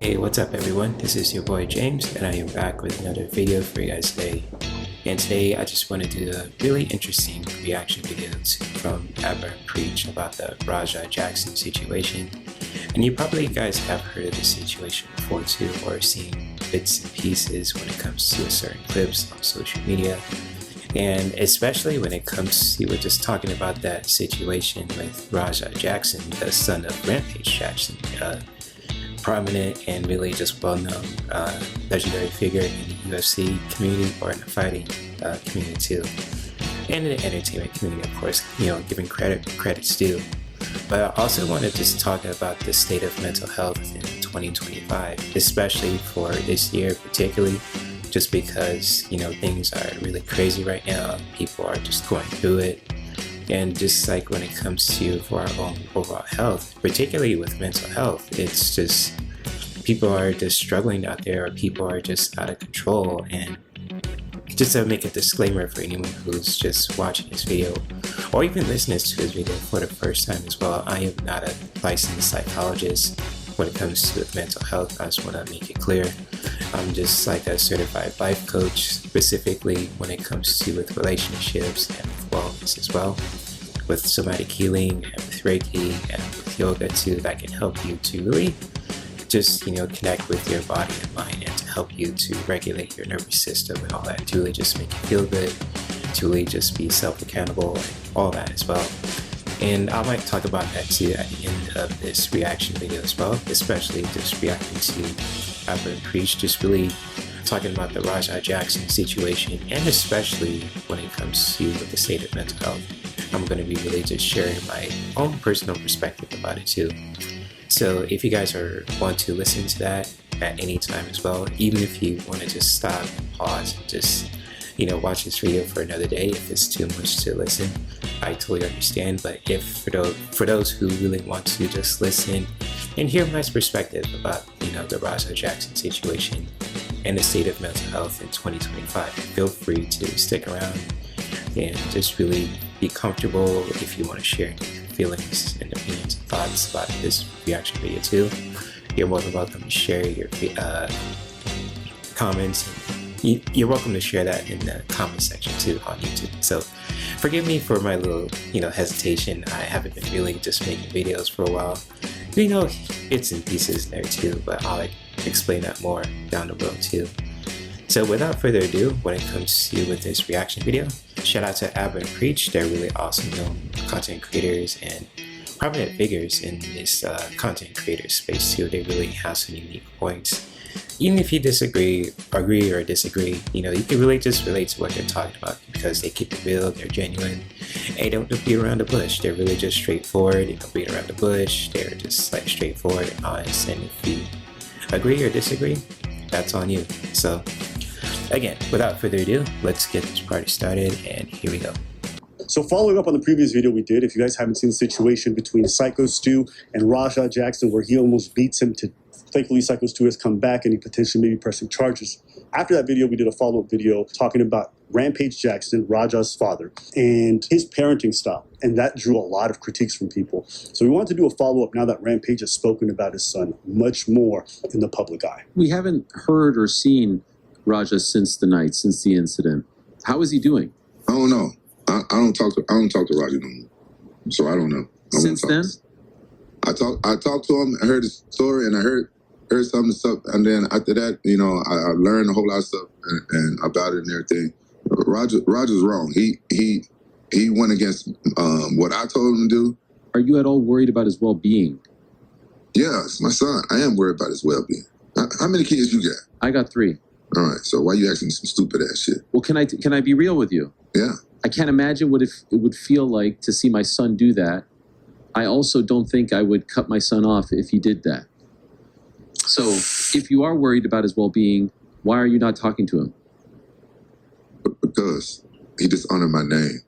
Hey, what's up everyone? This is your boy James and I am back with another video for you guys today. And today I just want to do a really interesting reaction video from Abba Preach about the Raja Jackson situation. And you probably guys have heard of this situation before too, or seen bits and pieces when it comes to certain clips on social media. And especially when it comes to just talking about that situation with Raja Jackson, the son of Rampage Jackson, prominent and really just well-known legendary figure in the UFC community or in the fighting community too, and in the entertainment community, of course, giving credit's due. But I also want to just talk about the state of mental health in 2025, especially for this year particularly, just because things are really crazy right now. People are just going through it. And just like when it comes to for our own overall health, particularly with mental health, it's just people are just struggling out there, or people are just out of control. And just to make a disclaimer for anyone who's just watching this video or even listening to this video for the first time as well, I am not a licensed psychologist when it comes to mental health. I just want to make it clear. I'm just like a certified life coach, specifically when it comes to with relationships and with wellness as well, with somatic healing and with Reiki and with yoga too, that can help you to really just connect with your body and mind, and to help you to regulate your nervous system and all that, to really just make you feel good, to really just be self-accountable and all that as well. And I might talk about that too at the end of this reaction video as well, especially just reacting to Abba Preach, just really talking about the Raja Jackson situation, and especially when it comes to the state of mental health. I'm going to be really just sharing my own personal perspective about it too. So if you guys want to listen to that at any time as well, even if you want to just stop and pause and just watch this video for another day, if it's too much to listen, I totally understand. But if for those who really want to just listen and hear my perspective about the Raja Jackson situation and the state of mental health in 2025, feel free to stick around and just really be comfortable. If you want to share feelings and opinions and thoughts about this reaction video too, you're more than welcome to share your comments. You're welcome to share that in the comment section too on YouTube. So forgive me for my little hesitation. I haven't been really just making videos for a while. Bits and pieces there too, but I'll explain that more down the road too. So without further ado, when it comes to with this reaction video, shout out to Abba Preach. They're really awesome known content creators and prominent figures in this content creator space too. They really have some unique points. Even if you agree or disagree, you can really just relate to what they're talking about, because they keep it real, they're genuine, and they don't beat around the bush. They're really just straightforward. They don't beat around the bush. They're just like straightforward and honest. And if you agree or disagree, that's on you. So again, without further ado, let's get this party started, and here we go. So following up on the previous video we did, if you guys haven't seen the situation between Syko Stu and Raja Jackson, where he almost beats him to, thankfully Syko Stu has come back and he potentially may be pressing charges. After that video, we did a follow-up video talking about Rampage Jackson, Raja's father, and his parenting style. And that drew a lot of critiques from people. So we wanted to do a follow-up now that Rampage has spoken about his son much more in the public eye. We haven't heard or seen Raja since the incident. How is he doing? I don't know. I don't talk to Raja no more, so I don't know. Since then, I talked to him. I heard his story, and I heard some of the stuff, and then after that, I learned a whole lot of stuff and about it and everything. Raja's wrong. He went against what I told him to do. Are you at all worried about his well-being? Yeah, it's my son. I am worried about his well-being. How many kids you got? I got 3. All right. So why you asking some stupid ass shit? Well, can I be real with you? Yeah. I can't imagine what it would feel like to see my son do that. I also don't think I would cut my son off if he did that. So if you are worried about his well-being, why are you not talking to him? Because he dishonored my name.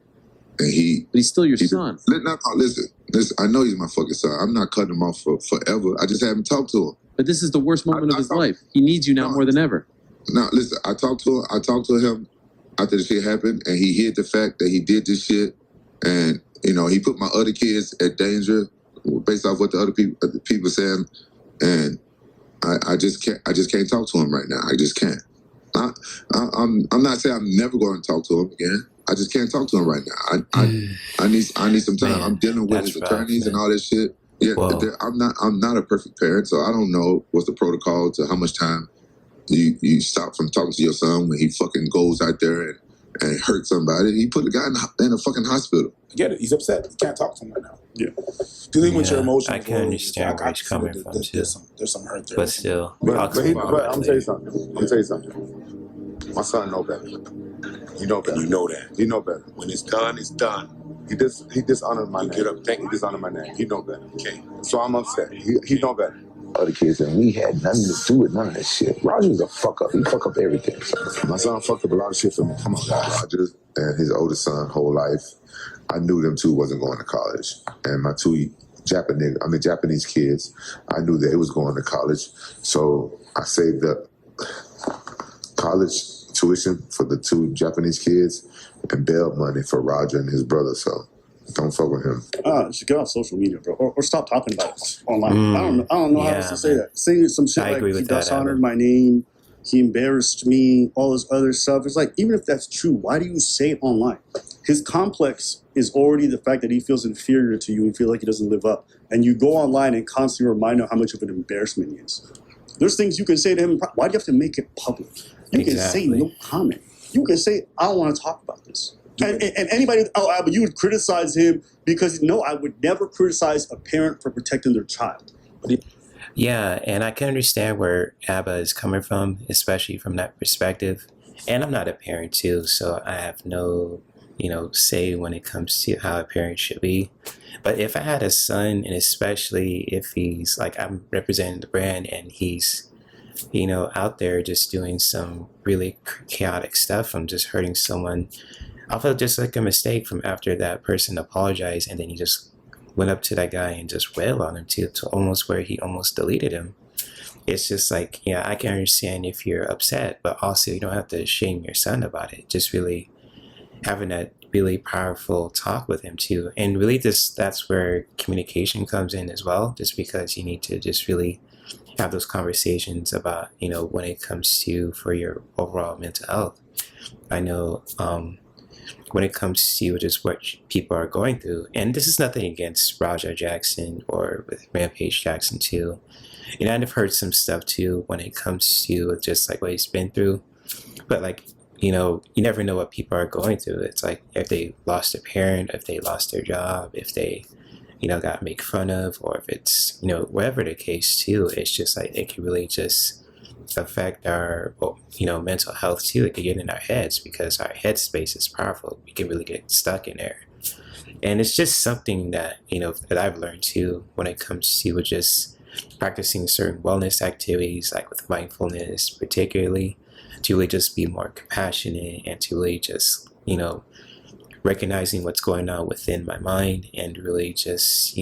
And but he's still your son. Listen, I know he's my fucking son. I'm not cutting him off for forever. I just haven't talked to him. But this is the worst moment of his life. He needs you now more than ever. No, listen, I talked to him after the shit happened, and he hid the fact that he did this shit. And, he put my other kids at danger based off what the other people saying. And I just can't talk to him right now. I just can't. I'm not saying I'm never going to talk to him again. I just can't talk to him right now. I need some time. Man, I'm dealing with his that's attorneys rough, and all this shit. Yeah, Whoa. I'm not a perfect parent, so I don't know what's the protocol to how much time you stop from talking to your son when he fucking goes out there and hurt somebody. He put a guy in a fucking hospital. I get it. He's upset. He can't talk to him right now. Yeah. Dealing with your Yeah, emotions. I can understand where he's coming from, too. There's some hurt there. But still, But I'll I'm talk about gonna it tell you later. something. My son know better. He know better. You know that. He know better. When it's done, it's done. He dishonored my name. Get up, thank He you. dishonored my name. He know better. Okay. So I'm upset. He know better. Other kids, and we had nothing to do with none of this shit. Roger's a fuck up. He fuck up everything. My son fucked up a lot of shit for me. Come on, guys. Roger and his oldest son, whole life, I knew them two wasn't going to college, and my two Japanese kids, I knew they was going to college, so I saved up college tuition for the two Japanese kids and bail money for Roger and his brother. So don't fuck with him. Just get off social media, bro, or stop talking about it online. I don't know how else to say that. Saying some shit I like agree he with that, dishonored Adam. my name, he embarrassed me, all this other stuff. It's like, even if that's true, why do you say it online? His complex is already the fact that he feels inferior to you and feel like he doesn't live up. And you go online and constantly remind him how much of an embarrassment he is. There's things you can say to him. Why do you have to make it public? You can say no comment. You can say, I don't want to talk about this. And anybody, but you would criticize him because, no, I would never criticize a parent for protecting their child. Yeah, and I can understand where Abba is coming from, especially from that perspective. And I'm not a parent too, so I have no, say when it comes to how a parent should be. But if I had a son, and especially if he's like, I'm representing the brand and he's, out there just doing some really chaotic stuff, I'm just hurting someone, I felt just like a mistake from after that person apologized and then he just went up to that guy and just wailed on him to almost where he almost deleted him. It's just like, yeah, I can understand if you're upset, but also you don't have to shame your son about it. Just really having that really powerful talk with him too. And really that's where communication comes in as well, just because you need to just really have those conversations about, when it comes to for your overall mental health. I know when it comes to just what people are going through, and this is nothing against Raja Jackson or with Rampage Jackson too. I've heard some stuff too when it comes to just like what he's been through. But like, you never know what people are going through. It's like if they lost a parent, if they lost their job, if they, got made fun of, or if it's, whatever the case too. It's just like it can really just affect our, mental health too. It can get in our heads because our headspace is powerful. We can really get stuck in there. And it's just something that, that I've learned too when it comes to just practicing certain wellness activities, like with mindfulness, particularly to really just be more compassionate and to really just, recognizing what's going on within my mind and really just,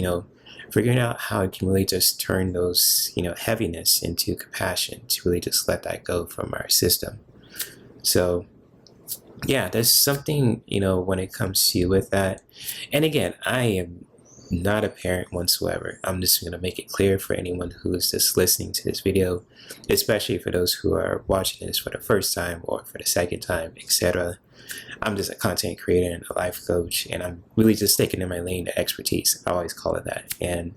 figuring out how I can really just turn those, heaviness into compassion, to really just let that go from our system. So yeah, there's something, when it comes to with that. And again, I am not a parent whatsoever. I'm just going to make it clear for anyone who is just listening to this video, especially for those who are watching this for the first time or for the second time, etc. I'm just a content creator and a life coach, and I'm really just sticking in my lane of expertise. I always call it that. And,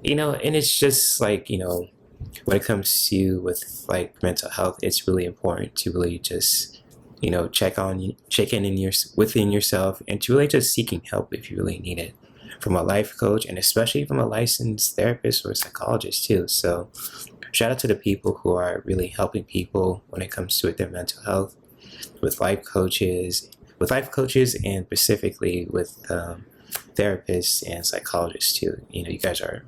and it's just like, when it comes to with like mental health, it's really important to really just, check in within yourself and to really just seeking help if you really need it from a life coach, and especially from a licensed therapist or psychologist too. So shout out to the people who are really helping people when it comes to their mental health with life coaches and specifically with therapists and psychologists too. You guys are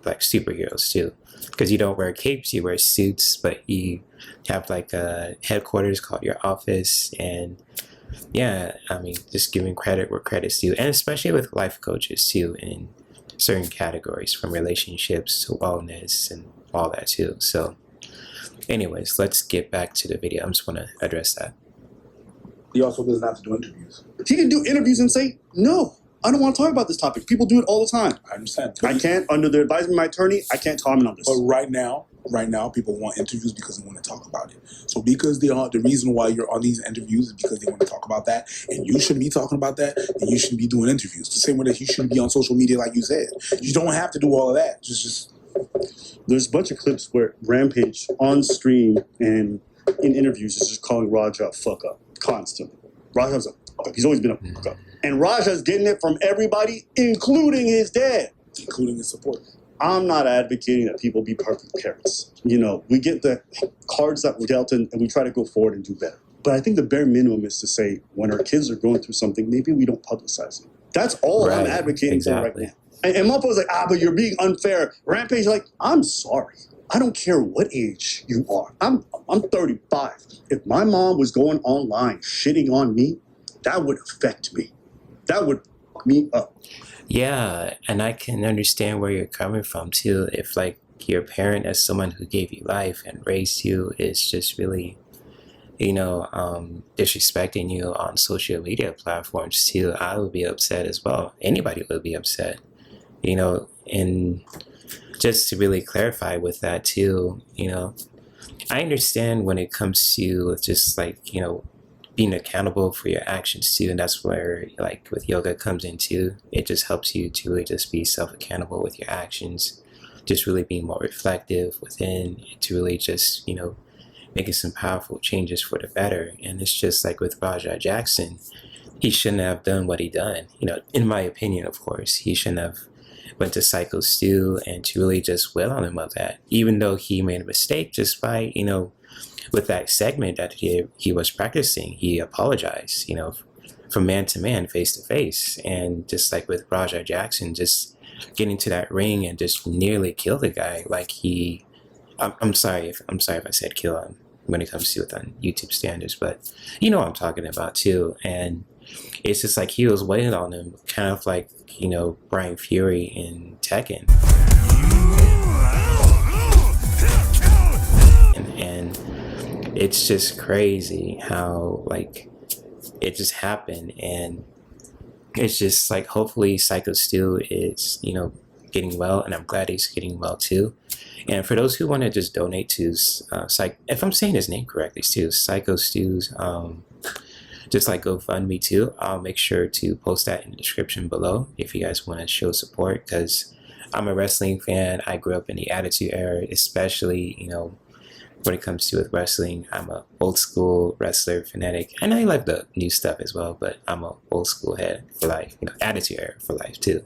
like superheroes too, because you don't wear capes, you wear suits, but you have like a headquarters called your office. And yeah, just giving credit where credit's due, and especially with life coaches too in certain categories, from relationships to wellness and all that too. So anyways, let's get back to the video. I'm just want to address that. He also doesn't have to do interviews. He can do interviews and say, no, I don't want to talk about this topic. People do it all the time. I understand. I can't, under the advisement of my attorney, I can't comment on this. But right now, right now people want interviews because they want to talk about it. So because the reason why you're on these interviews is because they want to talk about that, and you shouldn't be talking about that, and you shouldn't be doing interviews. The same way that you shouldn't be on social media, like you said. You don't have to do all of that. Just There's a bunch of clips where Rampage on stream and in interviews is just calling Raja a fuck up constantly. Raja's a fuck up. He's always been a fuck up. And Raja's getting it from everybody, including his dad. including his support. I'm not advocating that people be perfect parents. You know, we get the cards that we're dealt and we try to go forward and do better. But I think the bare minimum is to say when our kids are going through something, maybe we don't publicize it. That's all I'm advocating for right now. And motherfuckers like, but you're being unfair. Rampage, like, I'm sorry. I don't care what age you are. I'm 35. If my mom was going online shitting on me, that would affect me. That would fuck me up. Yeah, and I can understand where you're coming from too. If like your parent as someone who gave you life and raised you is just really, disrespecting you on social media platforms too, I would be upset as well. Anybody would be upset, and just to really clarify with that too, I understand when it comes to just like, being accountable for your actions too, and that's where like with yoga comes into. It just helps you to really just be self-accountable with your actions, just really being more reflective within, to really just making some powerful changes for the better. And it's just like with Raja Jackson, he shouldn't have done what he done, in my opinion. Of course, he shouldn't have went to Syko Stu and to really just wail on him of that, even though he made a mistake just by with that segment that he was practicing. He apologized, from man to man, face to face. And just like with Raja Jackson, just getting to that ring and just nearly kill the guy. Like I'm sorry if I said kill him when it comes to it on YouTube standards, but what I'm talking about too. And it's just like he was waiting on him, kind of like Brian Fury in Tekken. And it's just crazy how like it just happened. And it's just like hopefully Syko Stu is getting well, and I'm glad he's getting well too. And for those who want to just donate to if I'm saying his name correctly too, Syko Stu's just like GoFundMe too, I'll make sure to post that in the description below if you guys want to show support, because I'm a wrestling fan. I grew up in the Attitude Era, especially when it comes to with wrestling. I'm a old school wrestler fanatic, and I like the new stuff as well, but I'm a old school head for life, Attitude Era for life too.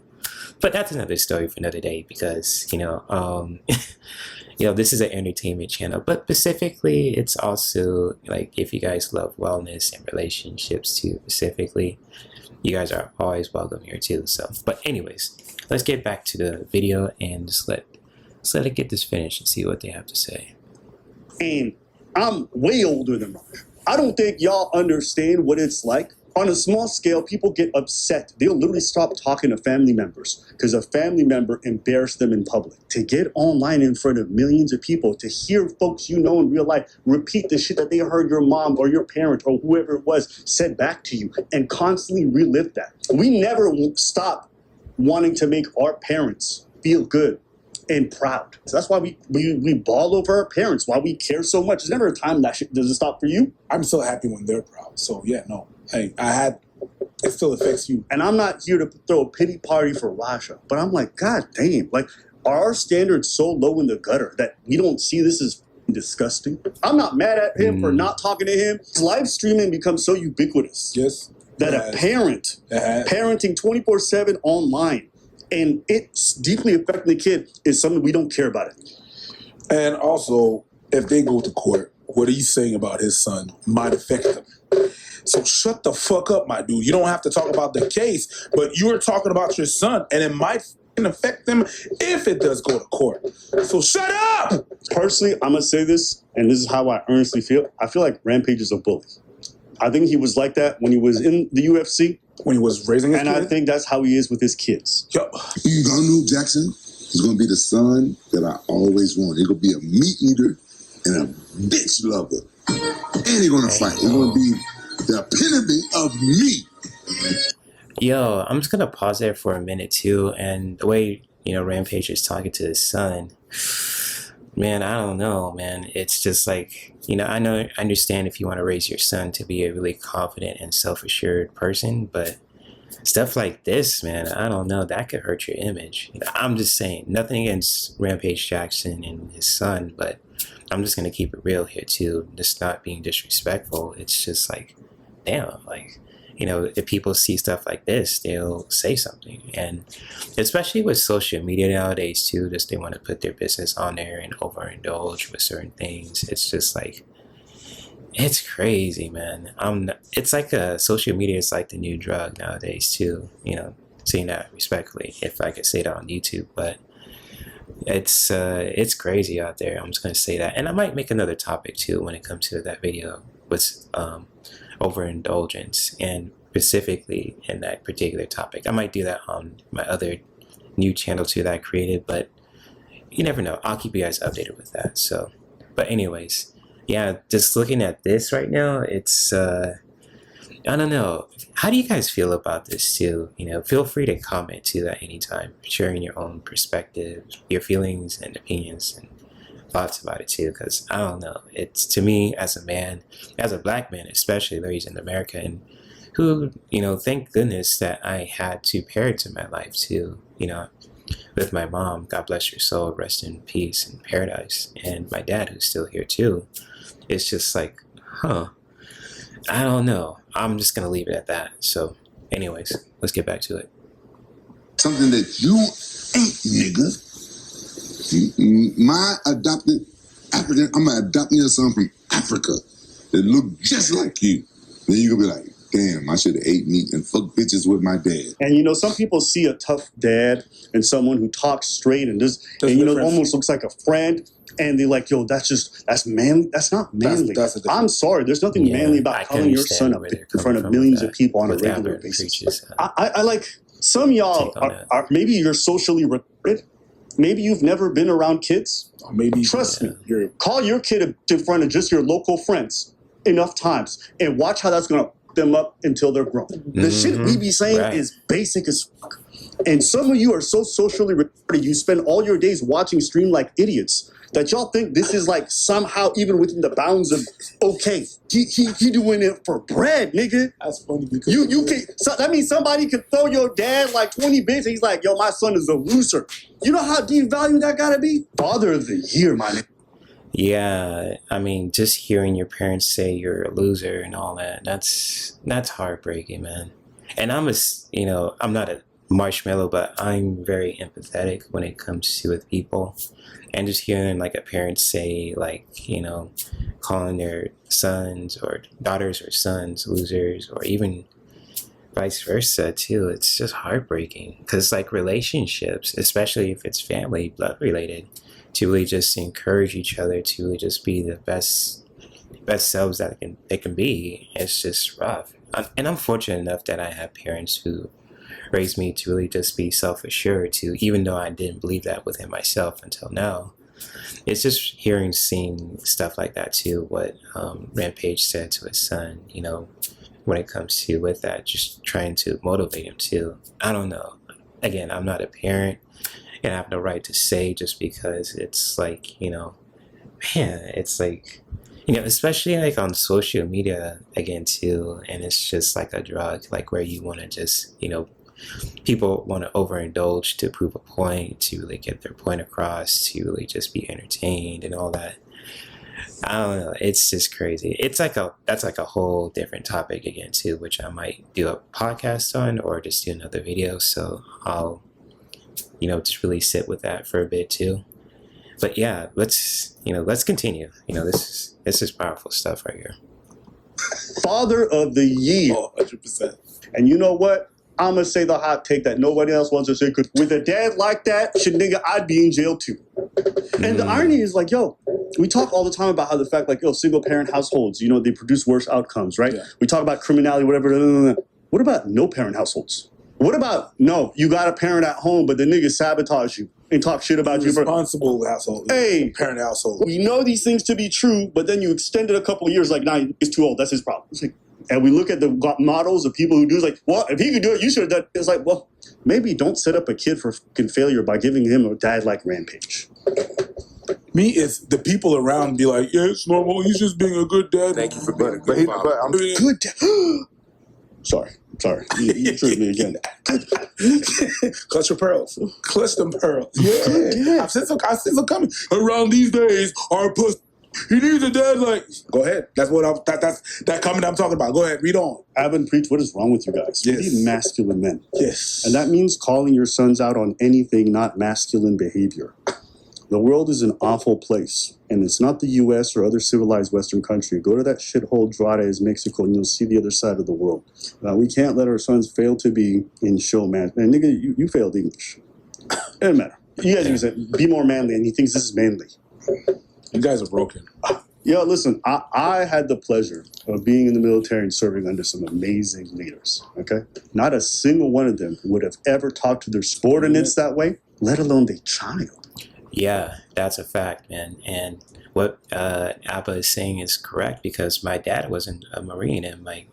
But that's another story for another day, because this is an entertainment channel, but specifically it's also like if you guys love wellness and relationships too, specifically, you guys are always welcome here too. So, but anyways, let's get back to the video and just let it get this finished and see what they have to say. And I'm way older than Raj. I don't think y'all understand what it's like. On a small scale, people get upset. They'll literally stop talking to family members because a family member embarrassed them in public. To get online in front of millions of people, to hear folks in real life repeat the shit that they heard your mom or your parent or whoever it was said back to you, and constantly relive that. We never stop wanting to make our parents feel good and proud. So that's why we bawl over our parents, why we care so much. There's never a time that shit doesn't stop for you. I'm so happy when they're proud. So yeah, no. Hey, it still affects you. And I'm not here to throw a pity party for Raja, but I'm like, God damn, like, are our standards so low in the gutter that we don't see this as disgusting? I'm not mad at him for not talking to him. Live streaming becomes so ubiquitous. Yes. That a parent, parenting 24/7 online, and it's deeply affecting the kid, is something we don't care about it. And also, if they go to court, what he's saying about his son might affect them. So shut the fuck up, my dude. You don't have to talk about the case, but you're talking about your son, and it might affect them if it does go to court. So shut up! Personally, I'm going to say this, and this is how I earnestly feel. I feel like Rampage is a bully. I think he was like that when he was in the UFC. When he was raising his kid. And I think that's how he is with his kids. Yo. You gonna know Jackson is gonna be the son that I always wanted. He's gonna be a meat eater and a bitch lover. And he's gonna fight. He's gonna be the epitome of me. Yo, I'm just gonna pause there for a minute too. And the way Rampage is talking to his son, Man, I don't know, man. It's just like, I understand if you want to raise your son to be a really confident and self-assured person, but stuff like this, man, I don't know, that could hurt your image. I'm just saying, nothing against Rampage Jackson and his son, but I'm just going to keep it real here too. Just not being disrespectful. It's just like, damn, like, if people see stuff like this, they'll say something. And especially with social media nowadays too, just they want to put their business on there and overindulge with certain things. It's just like, it's crazy, man. It's like social media is like the new drug nowadays too, saying that respectfully, if I could say that on YouTube, but it's crazy out there. I'm just going to say that. And I might make another topic too when it comes to that video with overindulgence, and specifically in that particular topic. I might do that on my other new channel too that I created, but you never know. I'll keep you guys updated with that. So, but anyways, yeah, just looking at this right now, it's I don't know. How do you guys feel about this too? Feel free to comment too at any time, sharing your own perspective, your feelings and opinions and thoughts about it too, because I don't know, it's, to me, as a man, as a black man especially, raised in America, and who, thank goodness that I had two parents in my life too, with my mom, God bless her soul, rest in peace in paradise, and my dad, who's still here too. It's just like, I don't know, I'm just gonna leave it at that. So anyways, let's get back to it. Something that you ain't, nigga. My adopted African, I'm adopting your son from Africa that look just like you. Then you gonna be like, damn, I should have ate meat and fucked bitches with my dad. And some people see a tough dad and someone who talks straight and just, and almost looks like a friend, and they're like, yo, that's manly. That's not manly. I'm sorry, there's nothing manly about calling your son up in front of millions of people on a regular basis. I like, some of y'all are maybe you're socially recorded. Maybe you've never been around kids. Maybe Trust me, call your kid in front of just your local friends enough times and watch how that's going to them up until they're grown. The shit we be saying is basic as fuck. And some of you are so socially retarded, you spend all your days watching stream like idiots, that y'all think this is like somehow even within the bounds of okay. He doing it for bread, nigga. That's funny because you can. So that means somebody could throw your dad like 20 bits. And he's like, yo, my son is a loser. You know how devalued that gotta be? Father of the year, my nigga. Yeah, I mean, just hearing your parents say you're a loser and all that, that's heartbreaking, man. And I'm not a marshmallow, but I'm very empathetic when it comes to with people. And just hearing like a parent say like, calling their sons or daughters or sons losers, or even vice versa too, it's just heartbreaking. Because like relationships, especially if it's family, blood related, to really just encourage each other to really just be the best selves that they can be, it's just rough. And I'm fortunate enough that I have parents who raised me to really just be self-assured too, even though I didn't believe that within myself until now. It's just seeing stuff like that too, what Rampage said to his son, when it comes to with that, just trying to motivate him too. I don't know. Again, I'm not a parent, and I have no right to say, just because it's like, man, it's like, especially like on social media again too, and it's just like a drug, like where you want to just, people want to overindulge to prove a point, to really get their point across, to really just be entertained and all that. I don't know, it's just crazy. That's like a whole different topic again too, which I might do a podcast on or just do another video. So I'll just really sit with that for a bit too. But yeah, let's continue. This is powerful stuff right here. Father of the year. 100%. And you know what? I'm going to say the hot take that nobody else wants to say, because with a dad like that, shit, nigga, I'd be in jail too. And the irony is like, yo, we talk all the time about how the fact like, single parent households, they produce worse outcomes, right? Yeah. We talk about criminality, whatever. What about no parent households? What about, no, you got a parent at home, but the nigga sabotage you and talk shit about you. Responsible household. Hey. Parent household. We know these things to be true, but then you extend it a couple of years, like, nah, he's too old. That's his problem. It's like, and we look at the models of people who do, like, well, if he could do it, you should have done it. It's like, well, maybe don't set up a kid for fucking failure by giving him a dad like Rampage. Me, it's the people around be like, yeah, it's normal. He's just being a good dad. Thank you for being a good father. But I'm Good dad. Sorry. You tricked me again. Clutch your pearls. Clutch them pearls. Yeah. I've seen some coming. Around these days, our puss, he needs a dad like. Go ahead. That's what that's that comment I'm talking about. Go ahead. Read on. Abin, preach. What is wrong with you guys? Yes. Be masculine men. Yes. And that means calling your sons out on anything not masculine behavior. The world is an awful place, and it's not the U.S. or other civilized Western country. Go to that shithole Juarez, Mexico, and you'll see the other side of the world. We can't let our sons fail to be in show man. And nigga, you failed English. It doesn't matter. You guys use it. Be more manly, and he thinks this is manly. You guys are broken. Yo, listen, I had the pleasure of being in the military and serving under some amazing leaders, okay? Not a single one of them would have ever talked to their subordinates that way, let alone their child. Yeah, that's a fact, man. And what Abba is saying is correct, because my dad wasn't a Marine, and my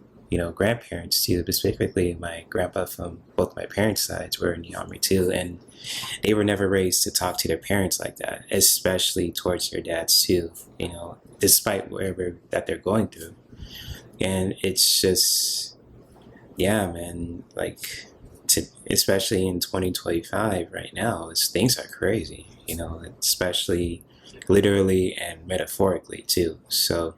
grandparents too, specifically my grandpa from both my parents' sides were in the Army too, and they were never raised to talk to their parents like that, especially towards their dads too, despite whatever that they're going through. And it's just, yeah, man, like, especially in 2025 right now, things are crazy, especially literally and metaphorically too. So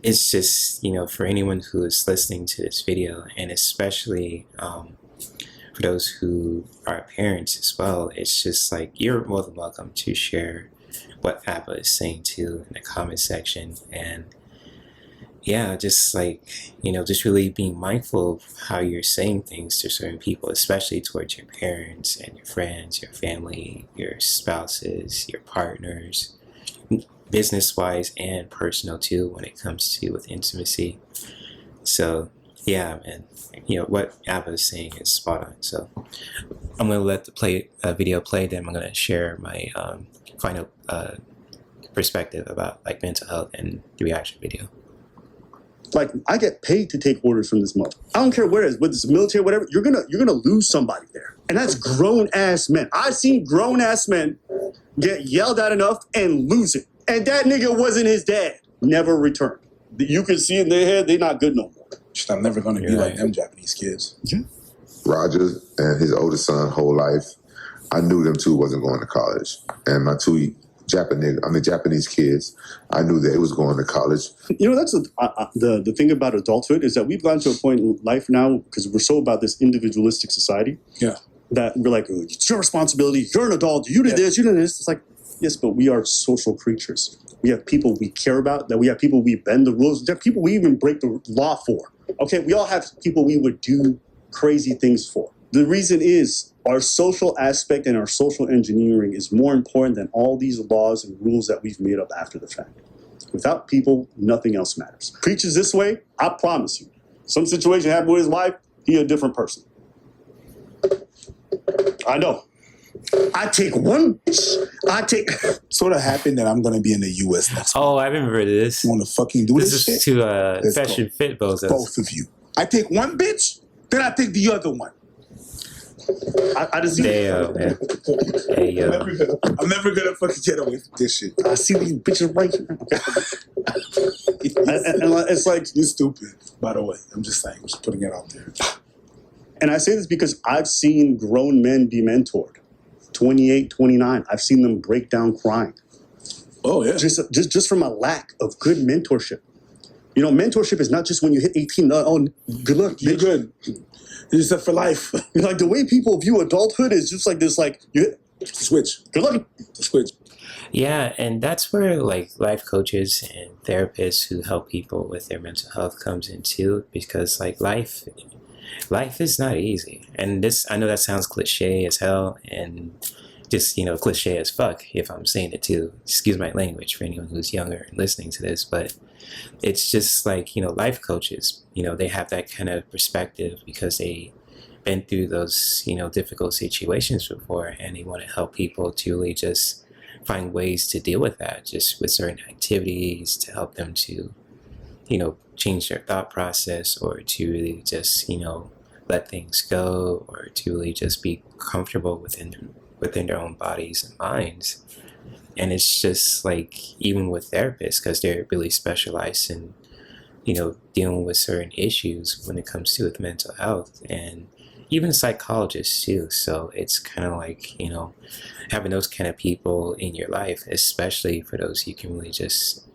it's just, for anyone who is listening to this video, and especially for those who are parents as well, it's just like, you're more than welcome to share what Abba is saying too in the comment section. And yeah, just like, just really being mindful of how you're saying things to certain people, especially towards your parents and your friends, your family, your spouses, your partners, business-wise and personal too, when it comes to with intimacy. So yeah, man, what Abba is saying is spot on. So I'm going to let the video play, then I'm going to share my final perspective about like mental health and the reaction video. Like, I get paid to take orders from this mother. I don't care where it is, whether it's military, whatever. You're gonna lose somebody there, and that's grown ass men. I've seen grown ass men get yelled at enough and lose it, and that nigga wasn't his dad. Never returned. You can see in their head they're not good no more. I'm never gonna be like them Japanese kids. Yeah. Rogers and his oldest son, whole life, I knew them two wasn't going to college, and my two Japanese kids, I knew they was going to college. That's the thing about adulthood, is that we've gotten to a point in life now, because we're so about this individualistic society. Yeah. That we're like, oh, it's your responsibility. You're an adult. You did this. You did this. It's like, yes, but we are social creatures. We have people we care about. That we have people we bend the rules. There are people we even break the law for. Okay, we all have people we would do crazy things for. The reason is our social aspect and our social engineering is more important than all these laws and rules that we've made up after the fact. Without people, nothing else matters. Preaches this way, I promise you. Some situation happened with his wife, he a different person. I know. I take one bitch. Sort of happened that I'm gonna be in the U.S. next month. Oh, I remember this. Want to fucking do this This shit? is to Fashion Fit Bozos. Both of you. I take one bitch, then I take the other one. I just see. Damn, man. Hey, yo. I'm never gonna fucking get away from this shit. I see these bitches right here. and it's like, You're stupid, by the way. I'm just saying, just putting it out there. and I say this because I've seen grown men be mentored. 28, 29. I've seen them break down crying. Oh yeah. Just from a lack of good mentorship. Mentorship is not just when you hit 18. Oh, good luck. You're bitch. good. It's just for life. Like, the way people view adulthood is just like this, like, you Switch. good luck. Switch. Yeah, and that's where like life coaches and therapists who help people with their mental health comes in too, because like life is not easy. And this, I know that sounds cliche as hell and just, cliche as fuck if I'm saying it too. Excuse my language for anyone who's younger and listening to this, but it's just like, life coaches, they have that kind of perspective because they been through those, difficult situations before, and they want to help people to really just find ways to deal with that, just with certain activities to help them to, change their thought process, or to really just, let things go, or to really just be comfortable within their own bodies and minds. and it's just like, even with therapists, because they're really specialized in, dealing with certain issues when it comes to with mental health, and even psychologists too. So it's kind of like, having those kind of people in your life, especially for those you can really just,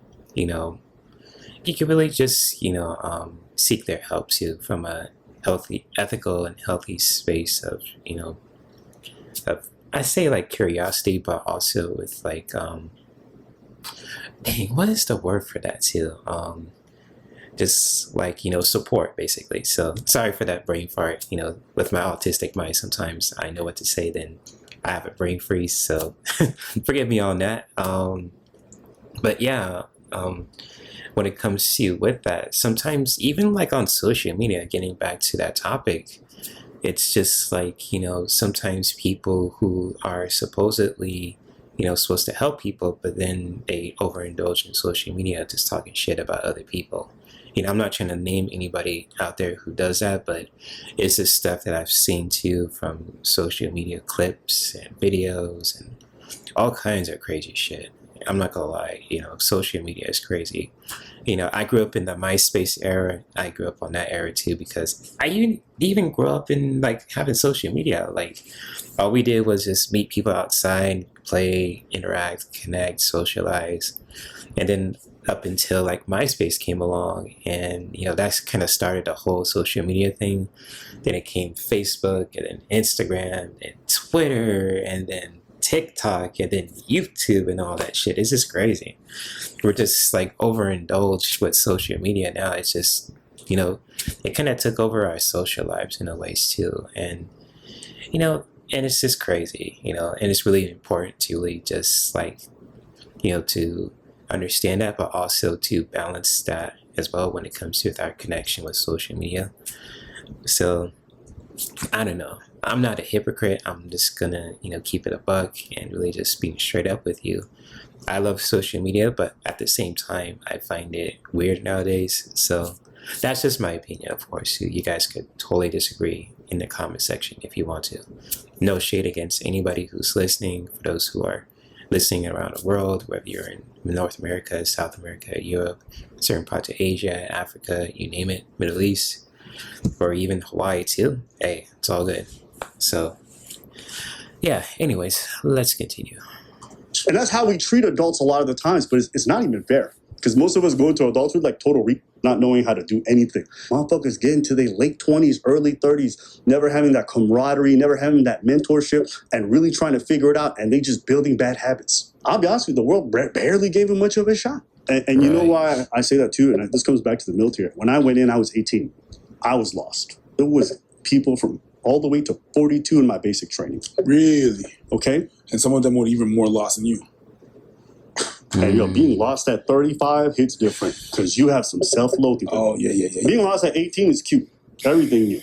seek their help too, from a healthy, ethical and healthy space of, I say like curiosity, but also with like, dang, what is the word for that too? Just like, support basically. So sorry for that brain fart. With my autistic mind, sometimes I know what to say, then I have a brain freeze. So forgive me on that. But yeah, when it comes to with that, sometimes even like on social media, getting back to that topic, it's just like, sometimes people who are supposedly, supposed to help people, but then they overindulge in social media, just talking shit about other people. I'm not trying to name anybody out there who does that, but it's just stuff that I've seen too from social media clips and videos and all kinds of crazy shit. I'm not gonna lie, social media is crazy. I grew up in the MySpace era. I grew up on that era too, because I even grew up in like having social media. Like all we did was just meet people outside, play, interact, connect, socialize. And then up until like MySpace came along, and that's kind of started the whole social media thing. Then it came Facebook, and then Instagram, and Twitter, and then TikTok, and then YouTube, and all that shit. It's just crazy. We're just like overindulged with social media now. It's just, it kind of took over our social lives in a ways too. And, and it's just crazy, and it's really important to really just like, to understand that, but also to balance that as well when it comes to our connection with social media. So I don't know. I'm not a hypocrite. I'm just gonna, keep it a buck and really just being straight up with you. I love social media, but at the same time, I find it weird nowadays. So that's just my opinion, of course. You guys could totally disagree in the comment section if you want to. No shade against anybody who's listening. For those who are listening around the world, whether you're in North America, South America, Europe, certain parts of Asia, Africa, you name it, Middle East, or even Hawaii too. Hey, it's all good. So yeah, anyways, let's continue. And that's how we treat adults a lot of the times, but it's not even fair. Because most of us go into adulthood like total not knowing how to do anything. Motherfuckers get into their late 20s, early 30s, never having that camaraderie, never having that mentorship, and really trying to figure it out, and they just building bad habits. I'll be honest with you, the world barely gave them much of a shot. And you know why I say that too? And this comes back to the military. When I went in, I was 18. I was lost. There was people from all the way to 42 in my basic training. Really? Okay? And some of them were even more lost than you. And being lost at 35 hits different because you have some self-loathing. Oh, yeah. Being lost at 18 is cute. Everything new.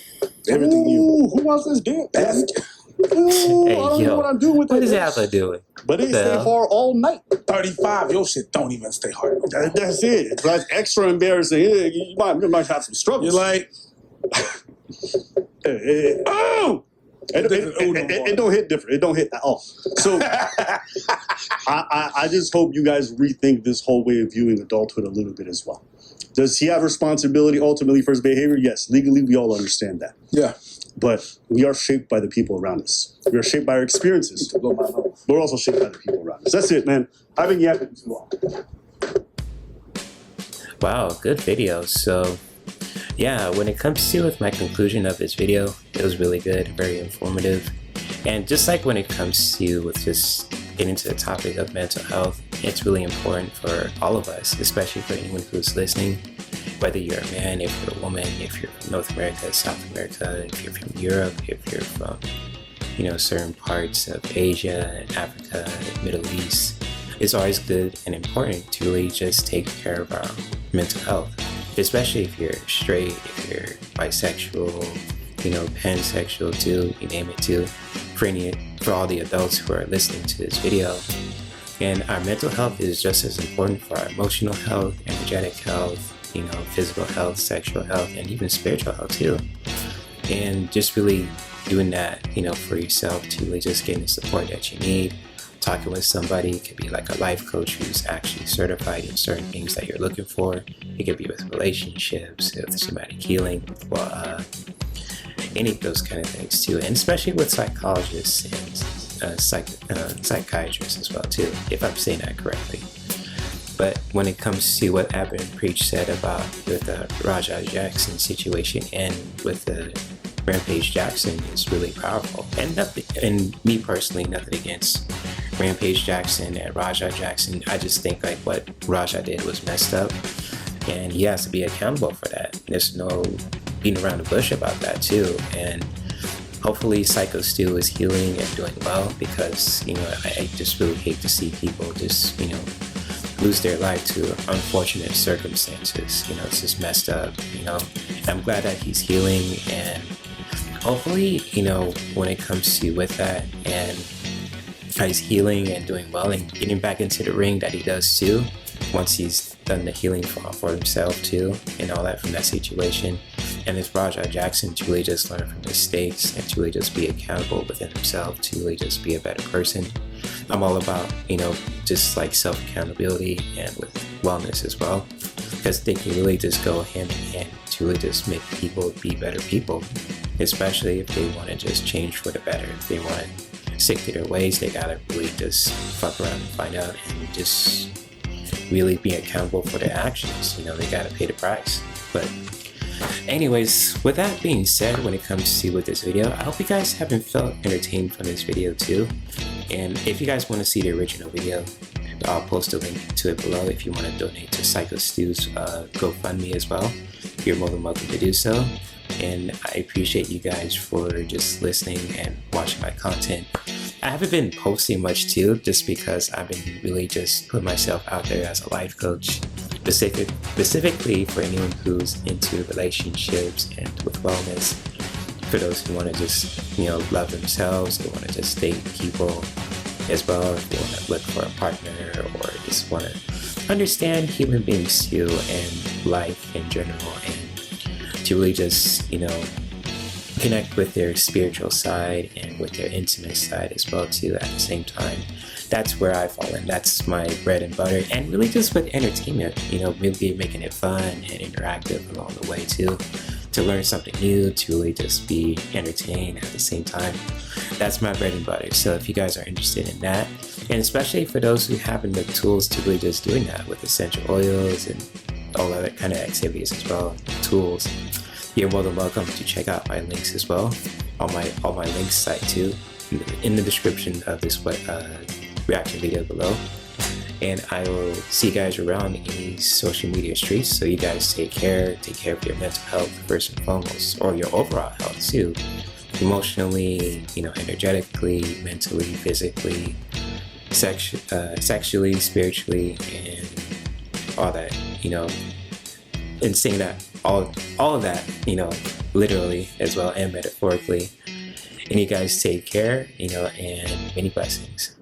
Everything new. Who wants this dick? Basket. Ooh, I don't know what I'm doing with What it. is Apple doing? But it stay hard all night. 35, your shit don't even stay hard. That's it. That's extra embarrassing. You might have some struggles. You're like, oh! It don't hit different. It don't hit at all. So I just hope you guys rethink this whole way of viewing adulthood a little bit as well. Does he have responsibility ultimately for his behavior? Yes. Legally, we all understand that. yeah. But we are shaped by the people around us. We are shaped by our experiences. Blow my nose. We're also shaped by the people around us. That's it, man. I've been yapping too long. Wow, good video. So yeah, when it comes to with my conclusion of this video, it was really good, very informative. And just like when it comes to with just getting to the topic of mental health, it's really important for all of us, especially for anyone who's listening, whether you're a man, if you're a woman, if you're from North America, South America, if you're from Europe, if you're from, certain parts of Asia, Africa, Middle East. It's always good and important to really just take care of our mental health, especially if you're straight, if you're bisexual, pansexual too, you name it too, for all the adults who are listening to this video. And our mental health is just as important for our emotional health, energetic health, physical health, sexual health, and even spiritual health too. And just really doing that, for yourself to really just getting the support that you need, talking with somebody. It could be like a life coach who's actually certified in certain things that you're looking for. It could be with relationships, with somatic healing, well, any of those kind of things too, and especially with psychologists and psychiatrists as well too, if I'm saying that correctly. But when it comes to what Abba and Preach said about with the Raja Jackson situation and with the Rampage Jackson is really powerful. And me personally, nothing against Rampage Jackson and Raja Jackson. I just think like what Raja did was messed up, and he has to be accountable for that. There's no beating around the bush about that too. And hopefully Syko still is healing and doing well, because I just really hate to see people just lose their life to unfortunate circumstances. It's just messed up. I'm glad that he's healing, and hopefully when it comes to with that and he's healing and doing well and getting back into the ring, that he does too once he's done the healing for himself too and all that from that situation. And it's Raja Jackson to really just learn from mistakes and to really just be accountable within himself, to really just be a better person. I'm all about, just like self-accountability and with wellness as well, because they can really just go hand in hand to really just make people be better people, especially if they want to just change for the better. If they want to stick to their ways, they gotta really just fuck around and find out and just really be accountable for their actions. They gotta pay the price. But anyways, with that being said, when it comes to with this video, I hope you guys haven't felt entertained from this video too. And if you guys want to see the original video, I'll post a link to it below. If you want to donate to Syko Stu's Gofundme as well, you're more than welcome to do so. And I appreciate you guys for just listening and watching my content. I haven't been posting much too, just because I've been really just putting myself out there as a life coach, specifically for anyone who's into relationships and with wellness. For those who want to just love themselves, they want to just date people as well, if they want to look for a partner or just want to understand human beings too and life in general, and to really just connect with their spiritual side and with their intimate side as well too at the same time. That's where I fall in. That's my bread and butter. And really just with entertainment, really making it fun and interactive along the way too, to learn something new, to really just be entertained at the same time. That's my bread and butter. So if you guys are interested in that, and especially for those who have the tools to really just doing that with essential oils and all other kind of activities as well, tools, you're more than welcome to check out my links as well on my links site too, in the description of this reaction video below. And I will see you guys around in these social media streets. So you guys take care of your mental health first and foremost, or your overall health too, emotionally, energetically, mentally, physically, sexually, spiritually, and all that, and saying that all of that, literally as well and metaphorically. And you guys take care, and many blessings.